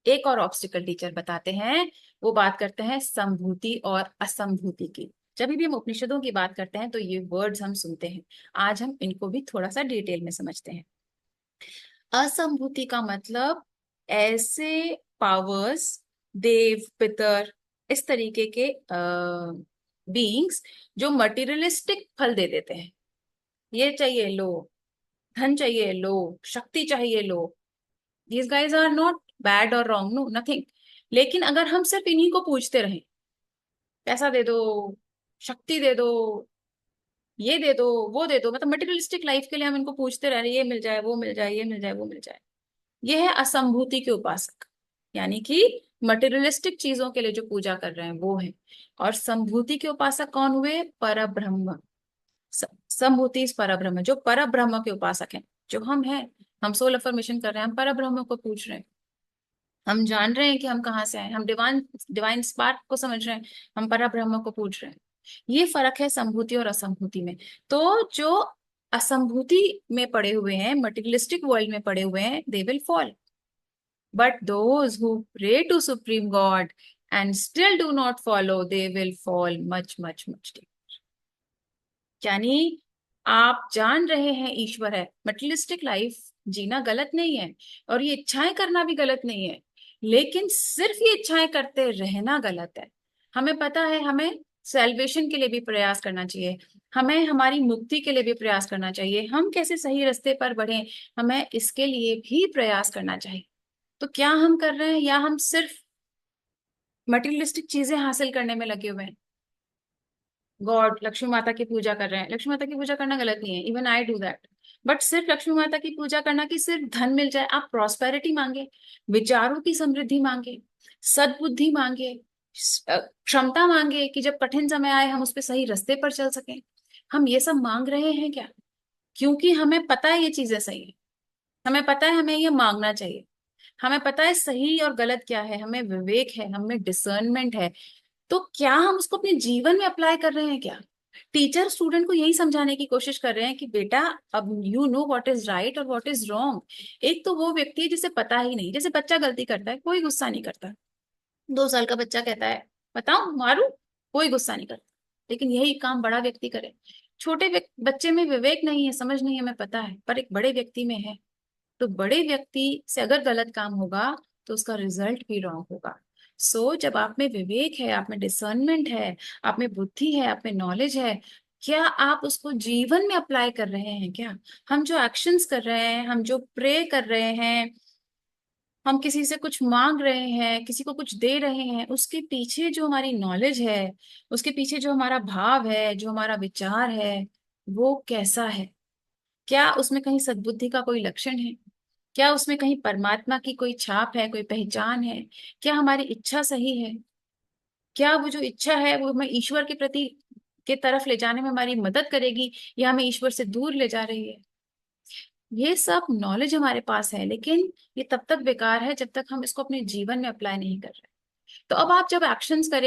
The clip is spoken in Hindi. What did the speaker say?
एक और ऑब्स्टिकल टीचर बताते हैं। वो बात करते हैं संभूति और असंभूति की। जब भी हम उपनिषदों की बात करते हैं तो ये वर्ड्स हम सुनते हैं। आज हम इनको भी थोड़ा सा डिटेल में समझते हैं। असंभूति का मतलब ऐसे पावर्स, देव पितर, इस तरीके के बीइंग्स जो मटेरियलिस्टिक फल दे देते हैं। ये चाहिए लो, धन चाहिए लो, शक्ति चाहिए लो। These guys are not bad और रॉन्ग, नो नथिंग। लेकिन अगर हम सिर्फ इन्हीं को पूछते रहें, पैसा दे दो, शक्ति दे दो, ये दे दो, वो दे दो, मतलब मटेरियलिस्टिक लाइफ के लिए हम इनको पूछते रह रहे हैं, ये मिल जाए, वो मिल जाए, ये मिल जाए, वो मिल जाए। ये है असंभूति के उपासक, यानी कि मटेरियलिस्टिक चीजों के लिए जो पूजा कर रहे हैं वो है। और संभूति के उपासक कौन हुए? परब्रह्म। संभूति इस परब्रह्म, जो परब्रह्म के उपासक हैं, जो हम हैं। हम सोल अफर्मेशन कर रहे हैं, हम परब्रह्म को पूछ रहे हैं। हम जान रहे हैं कि हम कहाँ से आए, हम डिवाइन डिवाइन स्पार्क को समझ रहे हैं, हम परब्रह्म को पूछ रहे हैं। ये फर्क है संभूति और असंभूति में। तो जो असंभूति में पड़े हुए हैं, मटेरियलिस्टिक वर्ल्ड में पड़े हुए हैं, they will fall. But those who pray to supreme God and still do not follow, they will fall much much much deep. यानी आप जान रहे हैं ईश्वर है, मटेरियलिस्टिक लाइफ जीना गलत नहीं है, और ये इच्छाएं करना भी गलत नहीं है, लेकिन सिर्फ ये इच्छाएं करते रहना गलत है। हमें पता है हमें सेल्वेशन के लिए भी प्रयास करना चाहिए, हमें हमारी मुक्ति के लिए भी प्रयास करना चाहिए, हम कैसे सही रास्ते पर बढ़े, हमें इसके लिए भी प्रयास करना चाहिए। तो क्या हम कर रहे हैं, या हम सिर्फ मटेरियलिस्टिक चीजें हासिल करने में लगे हुए हैं? गॉड, लक्ष्मी माता की पूजा कर रहे हैं, लक्ष्मी माता की पूजा करना गलत नहीं है, even I do that. But सिर्फ लक्ष्मी माता की पूजा करना कि सिर्फ धन मिल जाए, आप प्रॉस्पेरिटी मांगे, विचारों की समृद्धि मांगे, सद्बुद्धि मांगे, क्षमता मांगे कि जब कठिन समय आए हम उस पर सही रास्ते पर चल सकें। हम ये सब मांग रहे हैं क्या? क्योंकि हमें पता है ये चीजें सही है, हमें पता है हमें ये मांगना चाहिए, हमें पता है सही और गलत क्या है, हमें विवेक है, हमें डिसर्नमेंट है। तो क्या हम उसको अपने जीवन में अप्लाई कर रहे हैं क्या? टीचर स्टूडेंट को यही समझाने की कोशिश कर रहे हैं कि बेटा, अब you know what is right और व्हाट इज रॉन्ग। एक तो वो व्यक्ति है जिसे पता ही नहीं, जैसे बच्चा गलती करता है कोई गुस्सा नहीं करता, 2 साल का बच्चा कहता है बताओ मारू, कोई गुस्सा नहीं करता। लेकिन यही काम बड़ा व्यक्ति करे। छोटे बच्चे में विवेक नहीं है, समझ नहीं है, हमें पता है, पर एक बड़े व्यक्ति में है। तो बड़े व्यक्ति से अगर गलत काम होगा तो उसका रिजल्ट भी रॉन्ग होगा। जब आप में विवेक है, आप में डिसर्नमेंट है, आप में बुद्धि है, आप में नॉलेज है, क्या आप उसको जीवन में अप्लाई कर रहे हैं क्या? हम जो एक्शंस कर रहे हैं, हम जो प्रे कर रहे हैं, हम किसी से कुछ मांग रहे हैं, किसी को कुछ दे रहे हैं, उसके पीछे जो हमारी नॉलेज है, उसके पीछे जो हमारा भाव है, जो हमारा विचार है, वो कैसा है? क्या उसमें कहीं सद्बुद्धि का कोई लक्षण है? क्या उसमें कहीं परमात्मा की कोई छाप है, कोई पहचान है? क्या हमारी इच्छा सही है? क्या वो जो इच्छा है वो हमें ईश्वर के प्रति के तरफ ले जाने में हमारी मदद करेगी, या हमें ईश्वर से दूर ले जा रही है? ये सब नॉलेज हमारे पास है, लेकिन ये तब तक बेकार है जब तक हम इसको अपने जीवन में अप्लाई नहीं कर रहे। तो अब आप जब एक्शंस करें,